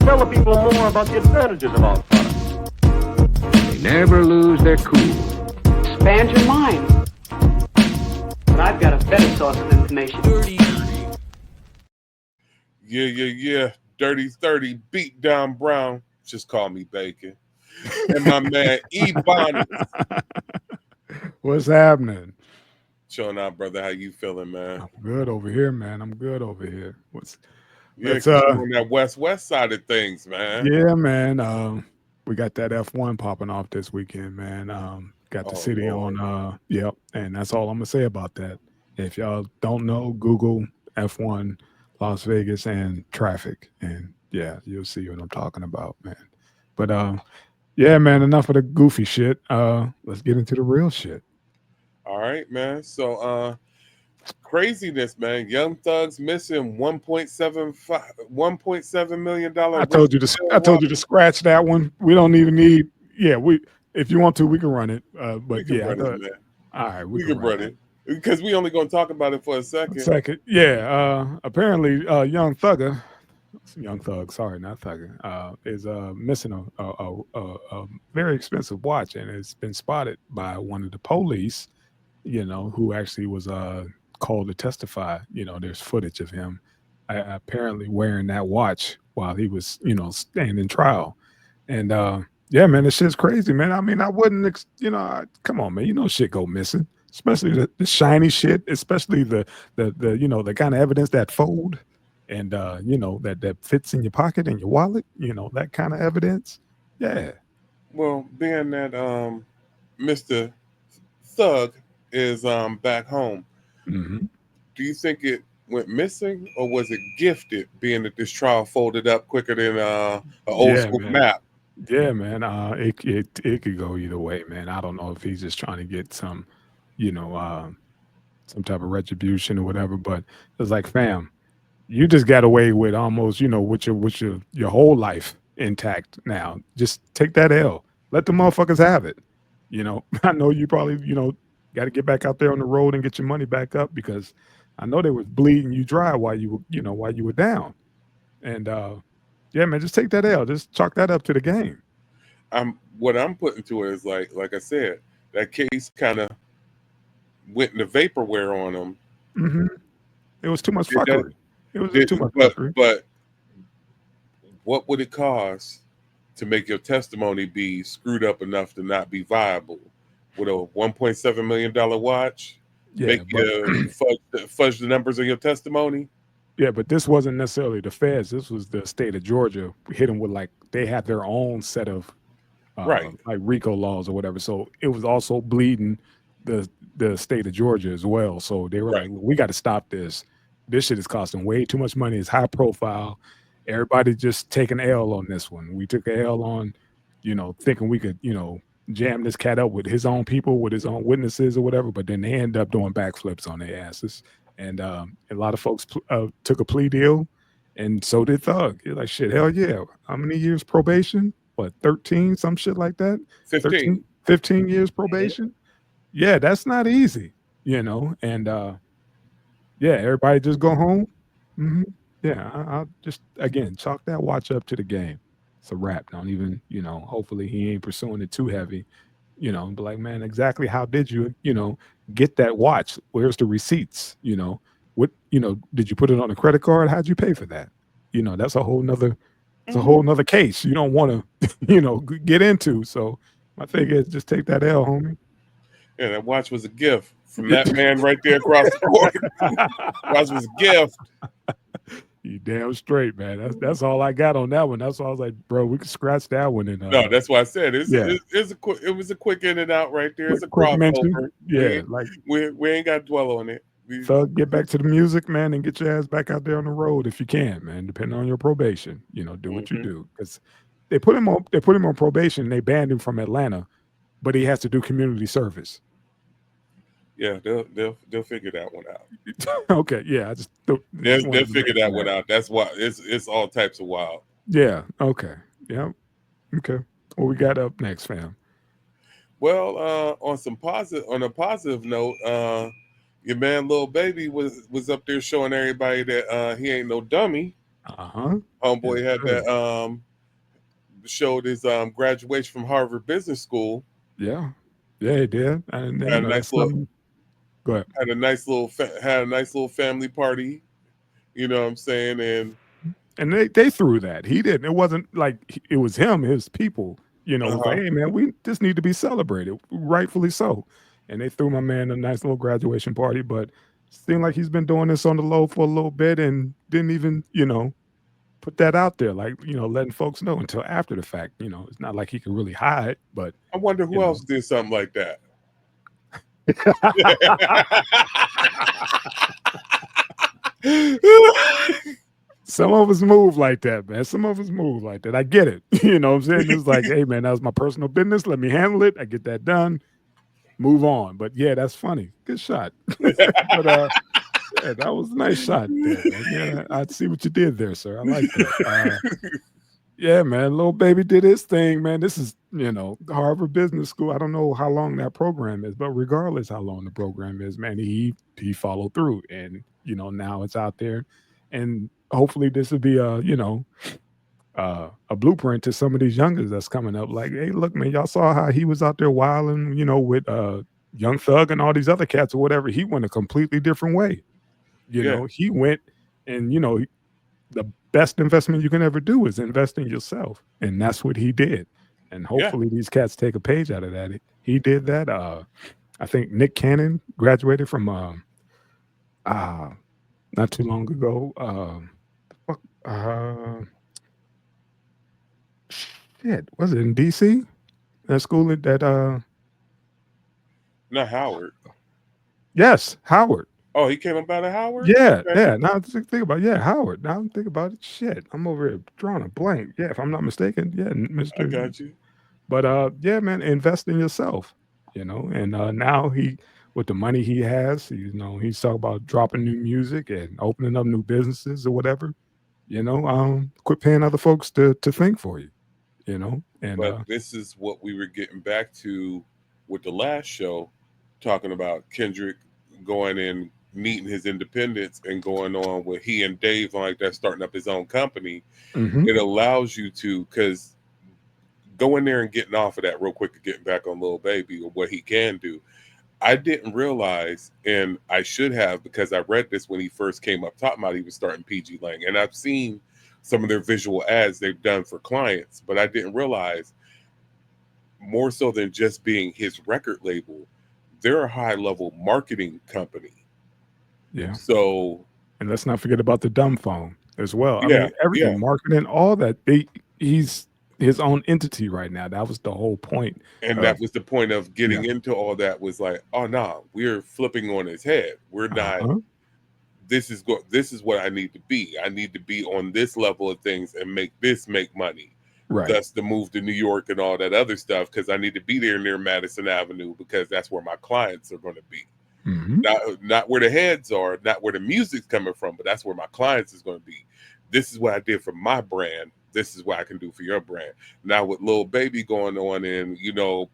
Tell the people more about the advantages of our products. They never lose their cool. Expand your mind. But I've got a better source of information. Yeah. Dirty 30, Beatdown Brown. Just call me Bacon. And my man, E-Bonnet. What's happening? Showing out, brother. How you feeling, man? I'm good over here, man. I'm good over here. Yeah, on that west side of things, man. Yeah, man. We got that F1 popping off this weekend, man. Got the city Lord. on, yep. And that's all I'm gonna say about that. If y'all don't know, Google F1 Las Vegas and traffic, and yeah, you'll see what I'm talking about, man. But yeah, man, enough of the goofy shit. Let's get into the real shit. All right, man. So craziness, man. Young Thug's missing $1.7 million. I told you to scratch that one. We don't even need. Yeah, if you want to, we can run it. But yeah, run it, man. All right, we can run it because we only going to talk about it for a second. Yeah. Apparently, Young Thug, sorry, not Thugger, is missing a very expensive watch, and it's been spotted by one of the police. Who actually was called to testify. There's footage of him apparently wearing that watch while he was, standing trial. And yeah, man, this shit's crazy, man. I mean, I wouldn't, come on, man. Shit go missing, especially the shiny shit, especially the kind of evidence that fold and that fits in your pocket and your wallet. That kind of evidence. Yeah. Well, being that Mr. Thug is back home. Mm-hmm. Do you think it went missing, or was it gifted, being that this trial folded up quicker than an old school map? Yeah, man. It could go either way, man. I don't know if he's just trying to get some, some type of retribution or whatever. But it's like, fam, you just got away with almost, with your whole life intact. Now, just take that L. Let the motherfuckers have it. I know you probably, got to get back out there on the road and get your money back up, because I know they was bleeding you dry while you were down. And yeah, man, just take that L. Just chalk that up to the game. What I'm putting to it is like I said, that case kind of went into vaporware on him. Mm-hmm. It was too much fuckery. Fuckery. But what would it cost to make your testimony be screwed up enough to not be viable? With a $1.7 million watch, make you fudge the numbers of your testimony. Yeah, but this wasn't necessarily the feds. This was the state of Georgia hit them with they had their own set of like RICO laws or whatever. So it was also bleeding the state of Georgia as well. So they were like, we got to stop this. This shit is costing way too much money. It's high profile. Everybody just take an L on this one. We took an L on, thinking we could, jam this cat up with his own people, with his own witnesses or whatever, but then they end up doing backflips on their asses. And a lot of folks took a plea deal, and so did Thug. You're like, shit, hell yeah. How many years probation? What, 13, some shit like that? 15 years probation? Yeah, that's not easy, and yeah, everybody just go home. Mm-hmm. Yeah, I'll just, again, chalk that watch up to the game. It's a wrap. Don't even, hopefully he ain't pursuing it too heavy, but like, man, exactly how did you, get that watch? Where's the receipts? What, did you put it on a credit card? How'd you pay for that? That's a whole nother, it's a whole nother case you don't want to, get into. So my thing is just take that L, homie. Yeah, that watch was a gift from that man right there across the court. Watch was a gift. You damn straight, man. That's all I got on that one. That's why I was like, bro, we can scratch that one. And no, that's why I said it was a quick in and out right there. It's a crossover. Yeah, we ain't got to dwell on it. Thug, get back to the music, man, and get your ass back out there on the road if you can, man. Depending on your probation, do what you do, because they put him on probation. They banned him from Atlanta, but he has to do community service. Yeah, they'll figure that one out. Okay, yeah, they'll figure that one out. That's why it's all types of wild. Yeah. Okay. Yeah. Okay. What we got up next, fam? Well, on a positive note, your man Lil Baby was up there showing everybody that he ain't no dummy. Homeboy Yes, had sir. that showed his graduation from Harvard Business School. Yeah, yeah, he did, and you Had a know that's nice little something. Go ahead. had a nice little family party. You know what I'm saying? And And they threw that. He didn't. It wasn't like it was him. His people. You know, was like, hey man, we just need to be celebrated, rightfully so. And they threw my man a nice little graduation party, but seemed like he's been doing this on the low for a little bit and didn't even, put that out there, like, letting folks know until after the fact. It's not like he can really hide, but I wonder you who else did something like that. some of us move like that, man. Some of us move like that. I get it. You know what I'm saying? It's like, hey man, that was my personal business. Let me handle it. I get that done. Move on. But yeah, that's funny. Good shot. But yeah, that was a nice shot there, man. Yeah, I see what you did there, sir. I like that. Yeah, man. Lil Baby did his thing, man. This is, Harvard Business School. I don't know how long that program is, but regardless how long the program is, man, he followed through, and now it's out there, and hopefully this will be a blueprint to some of these youngers that's coming up. Like, hey, look, man, y'all saw how he was out there wilding, with Young Thug and all these other cats or whatever. He went a completely different way. Yeah. He went and the best investment you can ever do is invest in yourself. And that's what he did. And Yeah. hopefully these cats take a page out of that. He did that. I think Nick Cannon graduated from not too long ago. Fuck, shit, was it in DC? That school that Not Howard. yes, Howard. Oh, he came up out of Howard? Yeah, Okay. yeah. Now think about Howard. Now I'm thinking about it. Shit, I'm over here drawing a blank. Yeah, if I'm not mistaken. Yeah, I Mister. got you. But yeah, man, invest in yourself. And now with the money he has, he's talking about dropping new music and opening up new businesses or whatever. Quit paying other folks to think for you. And But this is what we were getting back to with the last show, talking about Kendrick going and meeting his independence and going on with he and Dave like that, starting up his own company. mhm. It allows you to, because going there and getting off of that real quick and getting back on Lil Baby or what he can do. I didn't realize, and I should have, because I read this when he first came up talking about he was starting PG Lang, and I've seen some of their visual ads they've done for clients, but I didn't realize more so than just being his record label, they're a high level marketing company. Yeah. So And let's not forget about the dumb phone as well. I yeah, mean, everything, yeah. marketing, all that. He's his own entity right now. That was the whole point And of that was the point of getting yeah. into all that, was like, oh no, we're flipping on his head. We're not, Uh-huh. this is what I need to be. I need to be on this level of things and make money. Right. Thus the move to New York and all that other stuff, because I need to be there near Madison Avenue, because that's where my clients are going to be. Mhm. Not where the heads are, not where the music's coming from, but that's where my clients is going to be. This is what I did for my brand. This is what I can do for your brand. Now with Lil Baby going on and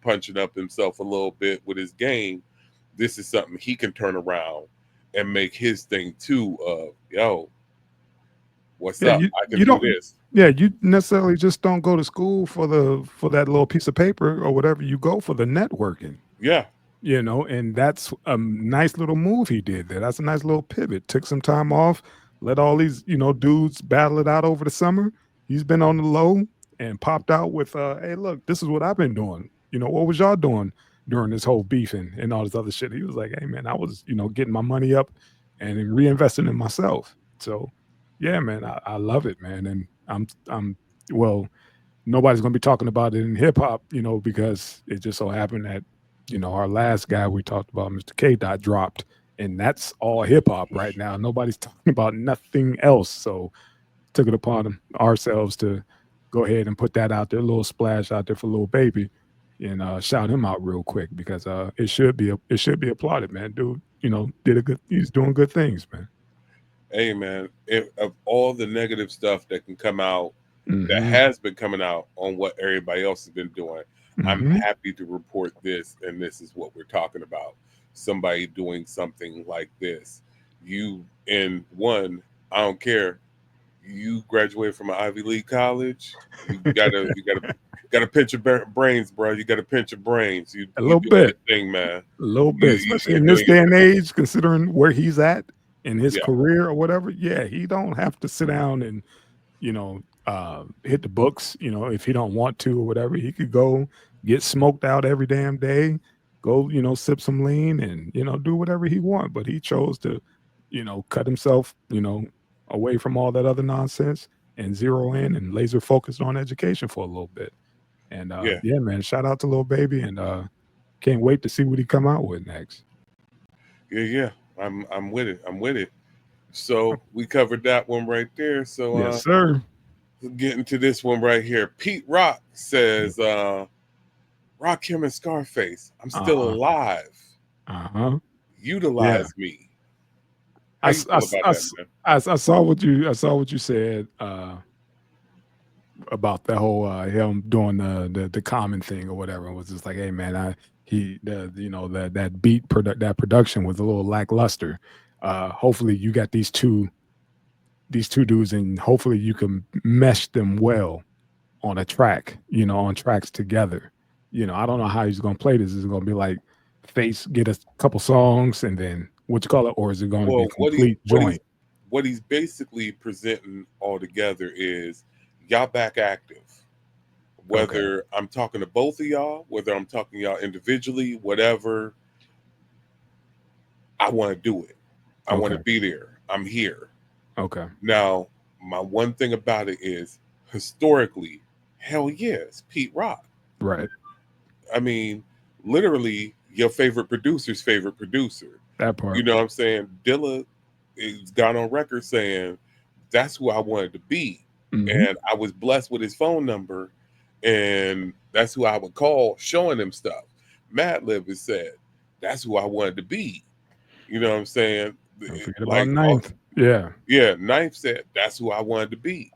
punching up himself a little bit with his game, this is something he can turn around and make his thing too. Of yo, what's Yeah, up? you I can you do don't this. yeah, you necessarily just don't go to school for that little piece of paper or whatever. You go for the networking. Yeah, And that's a nice little move he did there. That's a nice little pivot. Took some time off, let all these, dudes battle it out over the summer. He's been on the low and popped out with, hey, look, this is what I've been doing. What was y'all doing during this whole beefing and all this other shit? He was like, hey, man, I was, getting my money up and reinvesting in myself. So, yeah, man, I love it, man. And well, nobody's going to be talking about it in hip hop, because it just so happened that, our last guy we talked about, Mr. K. Dot, dropped, and that's all hip hop right now. Nobody's talking about nothing else. So took it upon ourselves to go ahead and put that out there, a little splash out there for Lil Baby, and shout him out real quick because it should be applauded, man. Dude, he's doing good things, man. hey man, of all the negative stuff that can come out, that Hmm. has been coming out on what everybody else has been doing, I'm Hmm. happy to report this, and this is what we're talking about. Somebody doing something like this. You, in one, I don't care. you graduated from an Ivy League college. You gotta pinch your brains, bro. You gotta pinch your brains. You A little doing your bit. thing, man. A little bit, especially You're in this doing your day and thing. age, considering where he's at in his Yeah. career or whatever. Yeah, he don't have to sit down and hit the books. If he don't want to or whatever, he could go get smoked out every damn day. Go, sip some lean and do whatever he want. But he chose to, cut himself, away from all that other nonsense and zero in and laser focused on education for a little bit. And Yeah. yeah, man, shout out to Lil Baby and can't wait to see what he come out with next. Yeah. I'm with it. I'm with it. So we covered that one right there. So Yes, sir. let's get into this one right here. Pete Rock says, Rakim and Scarface, I'm still alive. Uh-huh. Utilize me. How I, you feel about that, man? I saw what you said about that whole him doing the common thing or whatever. It was just like, hey man, that that production was a little lackluster. Hopefully you got these two dudes and hopefully you can mesh them well on a track, on tracks together. I don't know how he's gonna play this. Is it gonna be like Face get a couple songs and then what you call it, or is it gonna be a complete joint? What he's basically presenting all together is y'all back active. Whether I'm talking to both of y'all, whether I'm talking to y'all individually, whatever, I want to do it. I want to be there. I'm here. Okay. Now, my one thing about it is historically, hell yes, Pete Rock. Right. I mean, literally your favorite producer's favorite producer. That part. You know what I'm saying? Dilla has gone on record saying that's who I wanted to be. And I was blessed with his phone number, and that's who I would call showing him stuff. Madlib has said that's who I wanted to be. You know what I'm saying? Don't forget about Ninth. Yeah. Yeah, Ninth said that's who I wanted to be.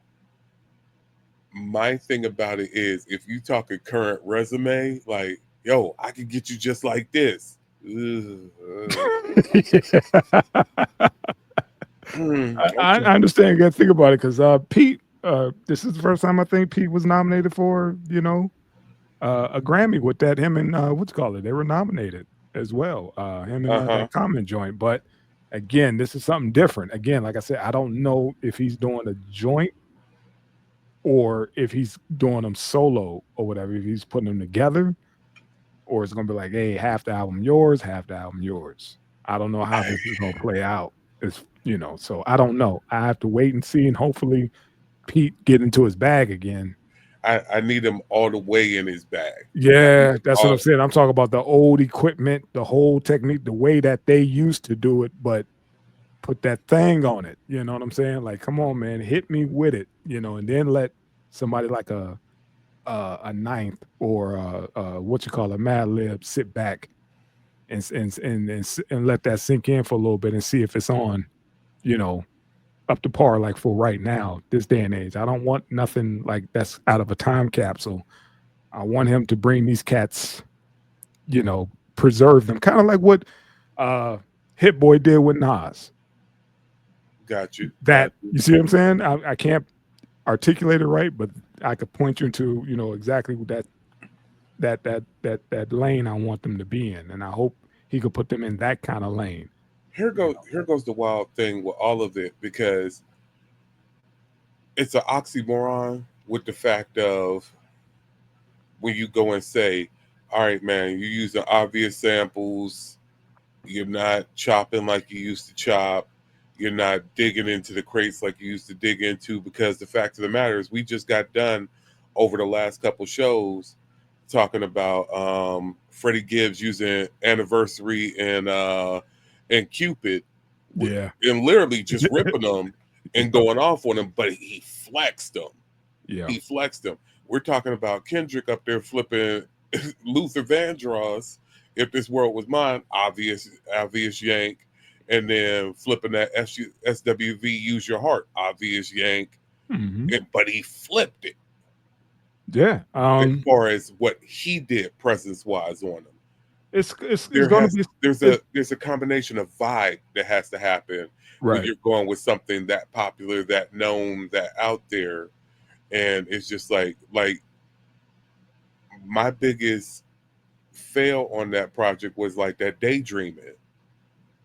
My thing about it is if you talk a current resume, like, yo, I could get you just like this. I understand. You got to think about it because Pete, this is the first time I think Pete was nominated for, a Grammy with that. Him and what's it called? They were nominated as well. Him and that Common joint. But again, this is something different. Again, like I said, I don't know if he's doing a joint or if he's doing them solo or whatever. If he's putting them together, or it's gonna be like, hey, half the album yours, half the album yours. I don't know how this is gonna play out. It's so I don't know. I have to wait and see, and hopefully Pete get into his bag again. I need him all the way in his bag. Yeah, that's what I'm saying. I'm talking about the old equipment, the whole technique, the way that they used to do it, but put that thing on it. You know what I'm saying? Like, come on, man, hit me with it. And then let somebody like a Ninth or what you call a Madlib sit back and let that sink in for a little bit and see if it's on, up to par, like for right now, this day and age. I don't want nothing like that's out of a time capsule. I want him to bring these cats, preserve them, kind of like what Hit Boy did with Nas. Got you. You see what I'm saying? I can't articulate it right, but I could point you to, exactly that lane I want them to be in, and I hope he could put them in that kind of lane. Here goes the wild thing with all of it, because it's an oxymoron with the fact of when you go and say, all right, man, you're using obvious samples, you're not chopping like you used to chop, you're not digging into the crates like you used to dig into, because the fact of the matter is we just got done over the last couple shows talking about Freddie Gibbs using Anniversary and Cupid, yeah, and literally just ripping them and going off on them, but he flexed them. Yeah, he flexed them. We're talking about Kendrick up there flipping Luther Vandross, If This World Was Mine, obvious yank, and then flipping that SWV Use Your Heart, obvious yank, but he flipped it. Yeah. As far as what he did presence wise on them. It's going to be there's a combination of vibe that has to happen when right. you're going with something that popular, that known, that out there, and it's just like my biggest fail on that project was like that daydreaming.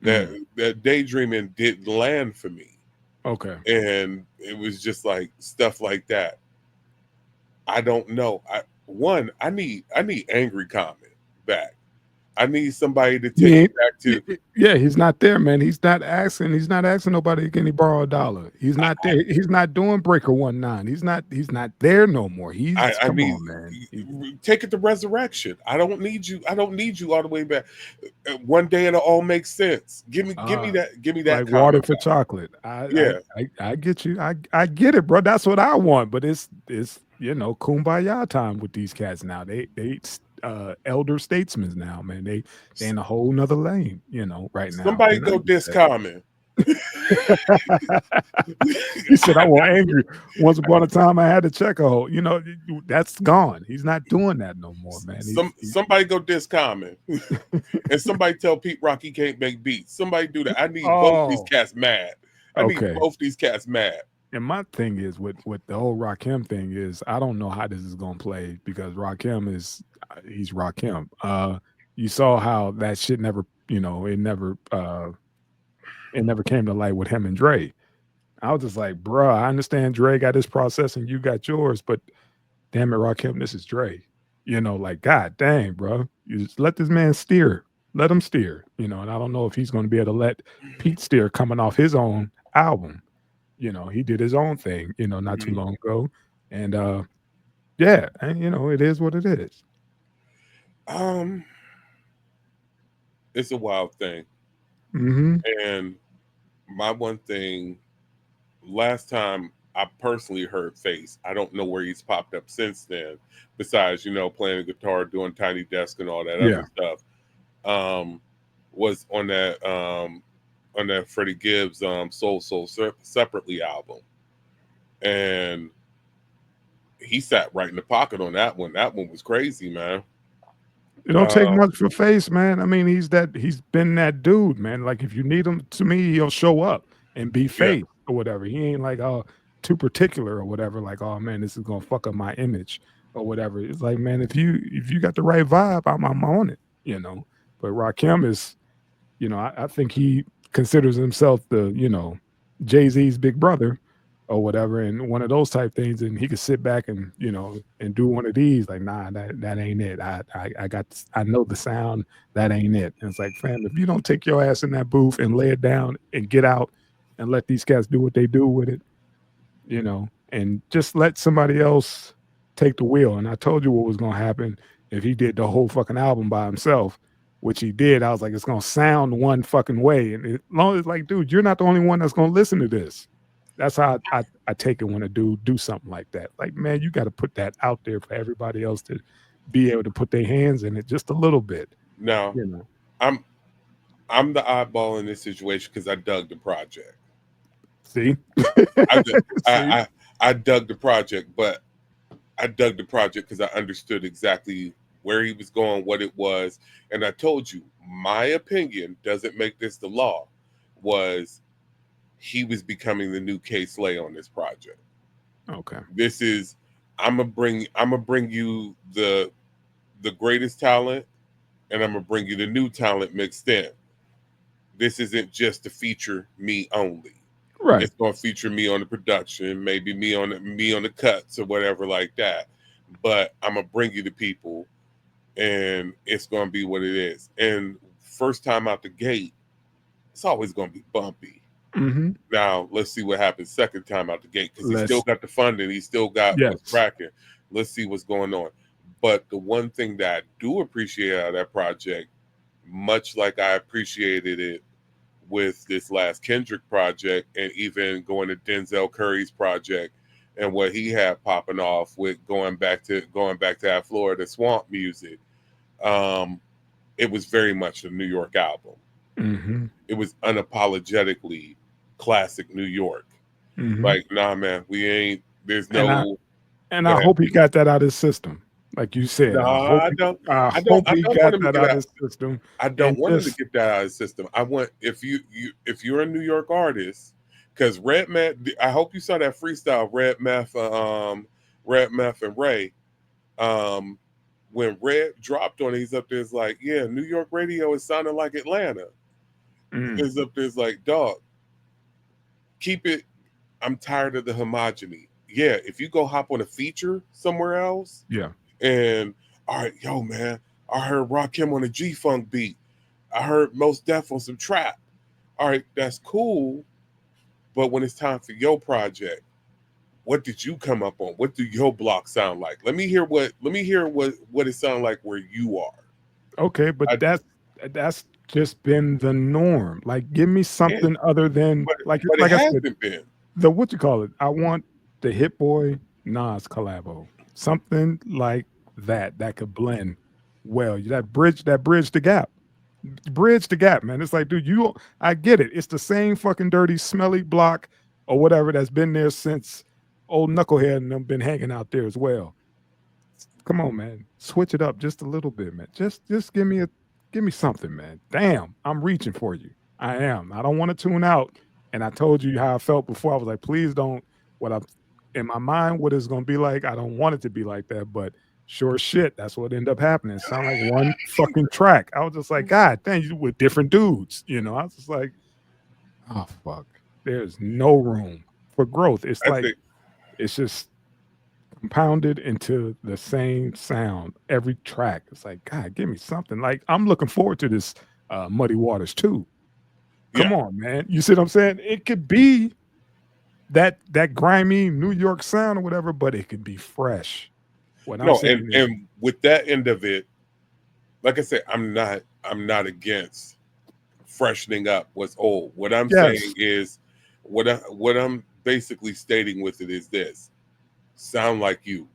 That daydreaming didn't land for me, Okay. and it was just like stuff like that. I don't know. I need angry comment back. I need somebody to take it back to. Yeah, he's not there, man. He's not asking nobody, can he borrow $1? He's not there. He's not doing Breaker 19. He's not there no more. I Come need on, man. take it to resurrection. I don't need you all the way back. One day it'll all make sense. Give me that Like water for back. chocolate. Yeah. I get you. I get it, bro. That's what I want. But it's kumbaya time with these cats now. They elder statesmen now, man. They in a whole nother lane, right now. Somebody go diss Common. He said, I want angry. Once upon a time I had to check a hole. That's gone. He's not doing that no more, man. Somebody go diss Common. And somebody tell Pete Rock he can't make beats. Somebody do that. I need both these cats mad. I need both these cats mad. And my thing is with the whole Rakim thing is I don't know how this is gonna play because Rakim he's Rakim. You saw how that shit never, it never came to light with him and Dre. I was just like, bruh, I understand Dre got his process and you got yours, but damn it, Rakim, this is Dre. Like, God dang, bro. You just let this man steer. Let him steer, and I don't know if he's going to be able to let Pete steer coming off his own album. He did his own thing, not too long ago. And yeah, and it is what it is. It's a wild thing. And my one thing, last time I personally heard Face, I don't know where he's popped up since then, besides, playing the guitar, doing Tiny Desk and all that other stuff. Was on that Freddie Gibbs Soul Separately album. And he sat right in the pocket on that one. That one was crazy, man. It don't take much for Face, man. I mean, he's been that dude, man. Like if you need him, to me, he'll show up and be Face or whatever. He ain't like too particular or whatever. Like, oh man, this is gonna fuck up my image or whatever. It's like, man, if you got the right vibe, I'm on it, But Rakim is, I think he considers himself the, Jay-Z's big brother or whatever, and one of those type things, and he could sit back and and do one of these, like, nah, that ain't it. I know the sound, that ain't it. And it's like, fam, if you don't take your ass in that booth and lay it down and get out and let these cats do what they do with it, and just let somebody else take the wheel. And I told you what was gonna happen if he did the whole fucking album by himself, which he did. I was like, it's gonna sound one fucking way, and as long as, like, dude, you're not the only one that's gonna listen to this. That's how I take it when a dude do something like that. Like, man, you got to put that out there for everybody else to be able to put their hands in it just a little bit. No, I'm the oddball in this situation because I dug the project. See, I dug the project, but I dug the project because I understood exactly where he was going, what it was, and I told you my opinion doesn't make this the law. Was he was becoming the new K Slay on this project. Okay. This is I'm gonna bring you the greatest talent, and I'm gonna bring you the new talent mixed in. This isn't just to feature me only. Right. It's gonna feature me on the production, maybe me on the cuts or whatever like that. But I'm gonna bring you the people, and it's gonna be what it is. And first time out the gate, it's always gonna be bumpy. Now let's see what happens second time out the gate, because he still got the funding, he still got what's cracking. Let's see what's going on. But the one thing that I do appreciate out of that project, much like I appreciated it with this last Kendrick project, and even going to Denzel Curry's project and what he had popping off with going back to that Florida swamp music, it was very much a New York album. It was unapologetically classic New York. Like, nah, man, we ain't. There's no. And I hope he got that out of his system. Like you said, No, I don't. I I hope don't. I he don't want got him to that get out of out. his system. I don't And want him to just get that out of the system. I want if you're a New York artist, because Red Meth. I hope you saw that freestyle Red Meth and Ray. When Red dropped on it, he's up there. It's like, yeah, New York radio is sounding like Atlanta. Is up there. It's like, dog, keep it. I'm tired of the homogeny. Yeah, if you go hop on a feature somewhere else, yeah. and all right, yo, man, I heard Rakim on a G Funk beat. I heard Most Def on some trap. All right, that's cool. But when it's time for your project, what did you come up on? What do your block sound like? Let me hear what it sound like where you are. Okay, but that's just been the norm. Like, give me And, something other than but it like I said, hasn't been. the what you call it. I want the Hit Boy Nas collabo, something like that could blend well. That bridge the gap. Bridge the gap, man. It's like, dude, I get it. It's the same fucking dirty, smelly block or whatever that's been there since old Knucklehead and them been hanging out there as well. Come on, man. Switch it up just a little bit, man. Just give me something, man. Damn, I'm reaching for you. I am. I don't want to tune out. And I told you how I felt before. I was like, please don't. What I'm in my mind, what it's gonna be like. I don't want it to be like that, but sure as shit, that's what ended up happening. It sounded like one fucking track. I was just like, God damn, you with different dudes. I was just like, oh fuck. There's no room for growth. It's I like think it's just compounded into the same sound every track. It's like, God, give me something. Like, I'm looking forward to this Muddy Waters too. Come on, man. You see what I'm saying? It could be that grimy New York sound or whatever, but it could be fresh. What I'm no, saying is, and with that end of it, like I said, I'm not against freshening up what's old. What I'm saying yes, is what I'm basically stating with it is this: sound like you.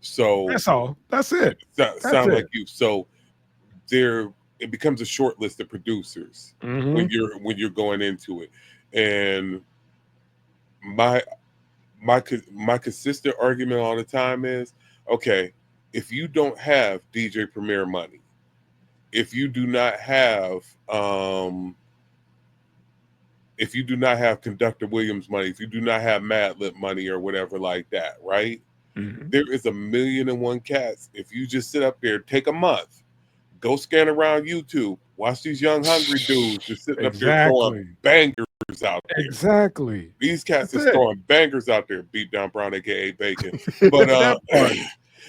So that's all. That's it. That's sound like it. you. So there, it becomes a short list of producers Mm-hmm. when you're going into it, and my my consistent argument all the time is, okay, if you don't have DJ Premier money, if you do not have if you do not have Conductor Williams money, if you do not have Mad Lib money or whatever like that, right? Mm-hmm. There is a million and one cats. If you just sit up there, take a month, go scan around YouTube, watch these young hungry dudes just sitting up there throwing Exactly. bangers out there. Exactly. These cats That's is it. throwing bangers out there, Beatdown Brown, aka Bacon. But That part. you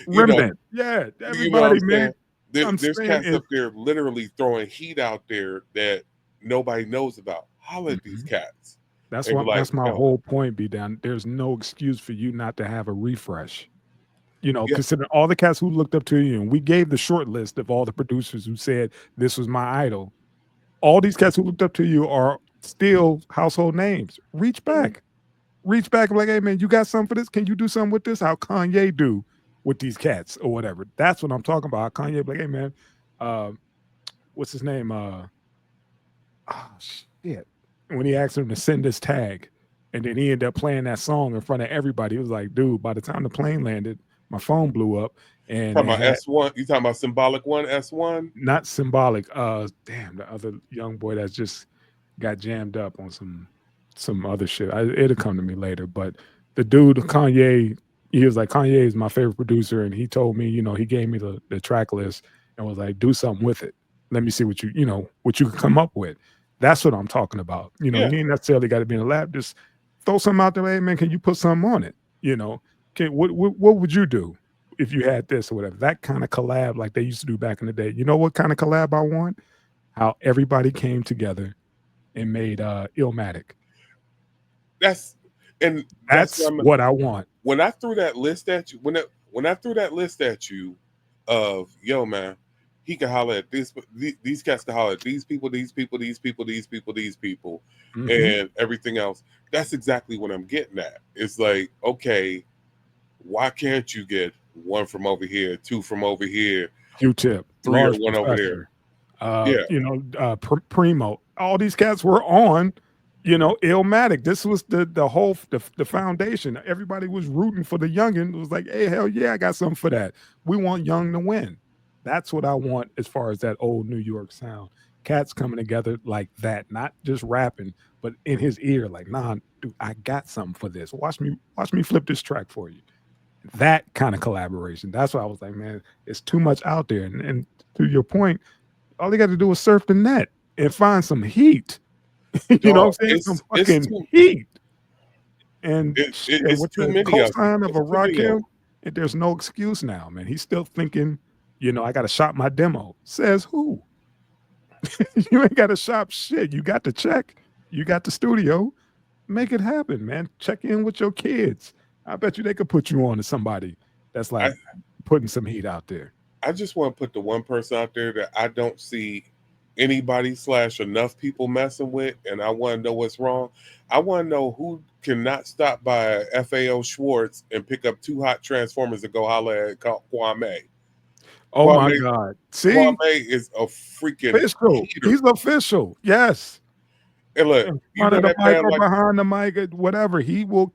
know, Remnant. Yeah, you know what I'm everybody, man. saying? I'm There's saying cats is up there literally throwing heat out there that nobody knows about. Holla at these mhm. cats. And be like, That's my yo, whole point, be down. There's no excuse for you not to have a refresh. yeah, Considering all the cats who looked up to you, and we gave the short list of all the producers who said this was my idol. All these cats who looked up to you are still household names. mhm, Reach back, and like, hey man, you got something for this? Can you do something with this? How Kanye do with these cats or whatever? That's what I'm talking about. How Kanye, be like, hey man, uh, what's his name? Oh shit. When he asked him to send this tag, and then he ended up playing that song in front of everybody. He was like, dude, by the time the plane landed, my phone blew up and talking it about had S1. You talking about Symbolic One, S1? not symbolic. Damn, the other young boy that's just got jammed up on some other shit. It'll come to me later. But the dude, Kanye, he was like, Kanye is my favorite producer, and he told me, he gave me the track list and was like, do something with it. Let me see what you can come up with. That's what I'm talking about. You Yeah. ain't necessarily got to be in the lab. Just throw something out there. Hey man, can you put something on it? What would you do if you had this or whatever? That kind of collab like they used to do back in the day. You know what kind of collab I want? How everybody came together and made Illmatic. That's that's That's what I want. when I threw that list at you, when I threw that list at you of, yo man, he can holler at these cats can holler at these people, these people, these people, these people, these people, Mhm. and everything else. That's exactly what I'm getting at. It's like, okay, why can't you get one from over here, two from over here, Q-Tip, three or Large one over there? Professor, Yeah. Primo. All these cats were on, Illmatic. This was the whole the foundation. Everybody was rooting for the youngin. It was like, hey, hell yeah, I got something for that. We want Young to win. That's what I want as far as that old New York sound. Cats coming together like that, not just rapping, but in his ear, like, nah, dude, I got something for this. Watch me flip this track for you. That kind of collaboration. That's why I was like, man, it's too much out there. And to your point, all they got to do is surf the net and find some heat. You know what I'm saying? Some fucking heat. And it's with too the many cosign of a Rakim, and there's no excuse now, man. He's still thinking, I got to shop my demo. Says who? You ain't got to shop shit. You got the check. You got the studio. Make it happen, man. Check in with your kids. I bet you they could put you on to somebody that's like putting some heat out there. I just want to put the one person out there that I don't see anybody / enough people messing with, and I want to know what's wrong. I want to know who cannot stop by FAO Schwartz and pick up 2 hot transformers and go holler at Kwame. Oh my God. See? Kwame is a freaking official. heater. He's official. Yes. And look, you know that man like, behind the mic, whatever. He will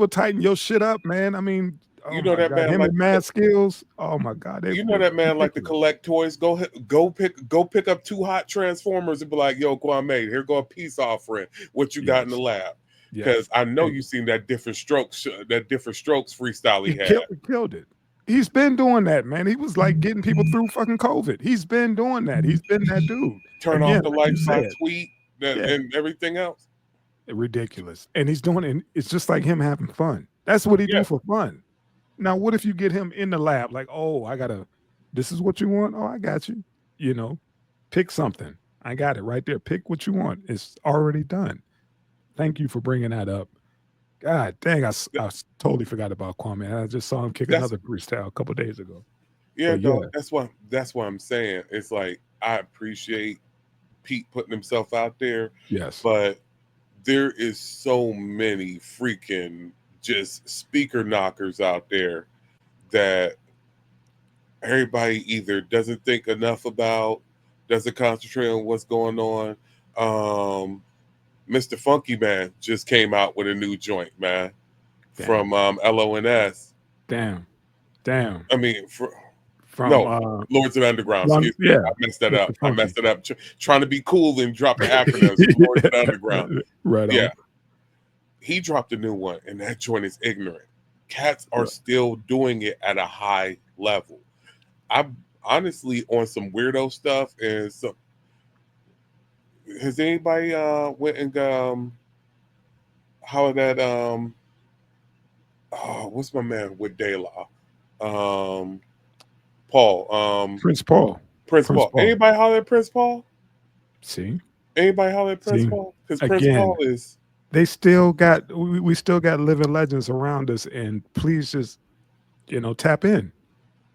tighten your shit up, man. I mean, that God. Man, him like, and Mad Skills. Oh my God. That man like to collect toys. Go pick up 2 hot transformers and be like, yo, Kwame, here go a peace offering. What you got in the lab? Because I know you seen that different strokes freestyle he had. Killed it. He's been doing that, man. He was like getting people through fucking COVID. He's been doing that. He's been that dude. Turn off the lights by tweet and everything else. Ridiculous. And he's doing it. It's just like him having fun. That's what he do for fun. Now, what if you get him in the lab? Like, oh, this is what you want? Oh, I got you. Pick something. I got it right there. Pick what you want. It's already done. Thank you for bringing that up. God dang, I totally forgot about Kwame. I just saw him kick another freestyle a couple days ago. Yeah, that's what I'm saying. It's like, I appreciate Pete putting himself out there. Yes. But there is so many freaking just speaker knockers out there that everybody either doesn't think enough about, doesn't concentrate on what's going on. Mr. Funky Man just came out with a new joint, man. Damn. From LONS. Damn. I mean, from Lords of Underground. Excuse me. I messed that up. I messed it up. Trying to be cool and drop the acronyms. Lords of Underground. Right. Yeah. He dropped a new one, and that joint is ignorant. Cats are still doing it at a high level. I'm honestly on some weirdo stuff, and so has anybody went and how that what's my man with De La? Paul. Prince Paul. Anybody holler at Prince Paul? See? Anybody holler at Prince Paul? Because Prince Paul is we still got living legends around us, and please just tap in.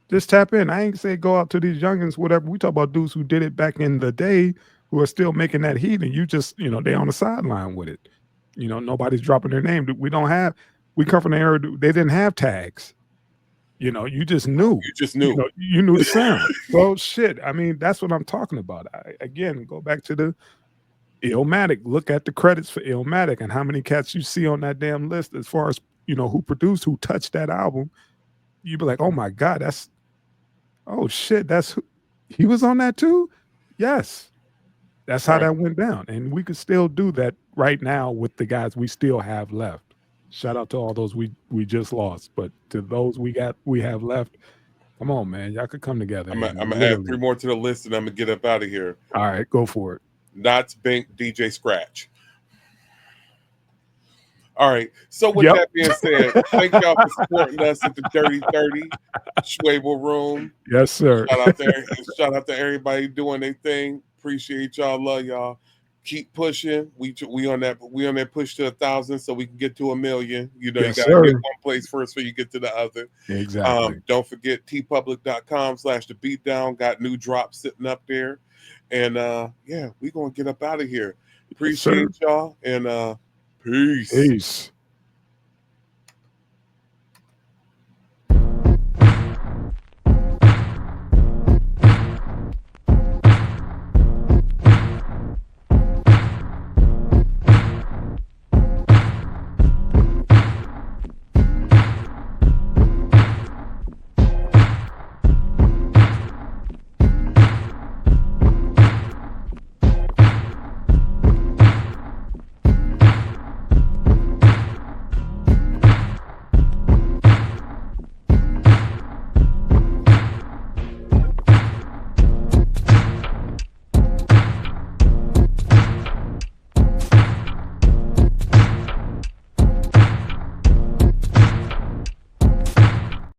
Just tap in. I ain't say go out to these youngins, whatever. We talk about dudes who did it back in the day who are still making that heat, and you just, they on the sideline with it. Nobody's dropping their name. We come from the era, they didn't have tags. You just knew. You knew the sound. Well, shit. I mean, that's what I'm talking about. Again, go back to the Illmatic. Look at the credits for Illmatic and how many cats you see on that damn list as far as, who produced, who touched that album. You'd be like, oh my God, he was on that too? Yes. That's how that went down. And we could still do that right now with the guys we still have left. Shout out to all those we just lost. But to those we have left, come on, man. Y'all could come together. I'm going to add 3 more to the list, and I'm going to get up out of here. All right, go for it. Knots, Bink, DJ Scratch. All right. So with that being said, thank y'all for supporting us at the Dirty 30 Schwable Room. Yes, sir. Shout out to everybody doing their thing. Appreciate y'all. Love y'all. Keep pushing. We on that push to 1,000 so we can get to 1 million. You gotta get one place first before you get to the other. Exactly. Don't forget tpublic.com/the Beatdown. Got new drops sitting up there. And we gonna get up out of here. Appreciate y'all and peace.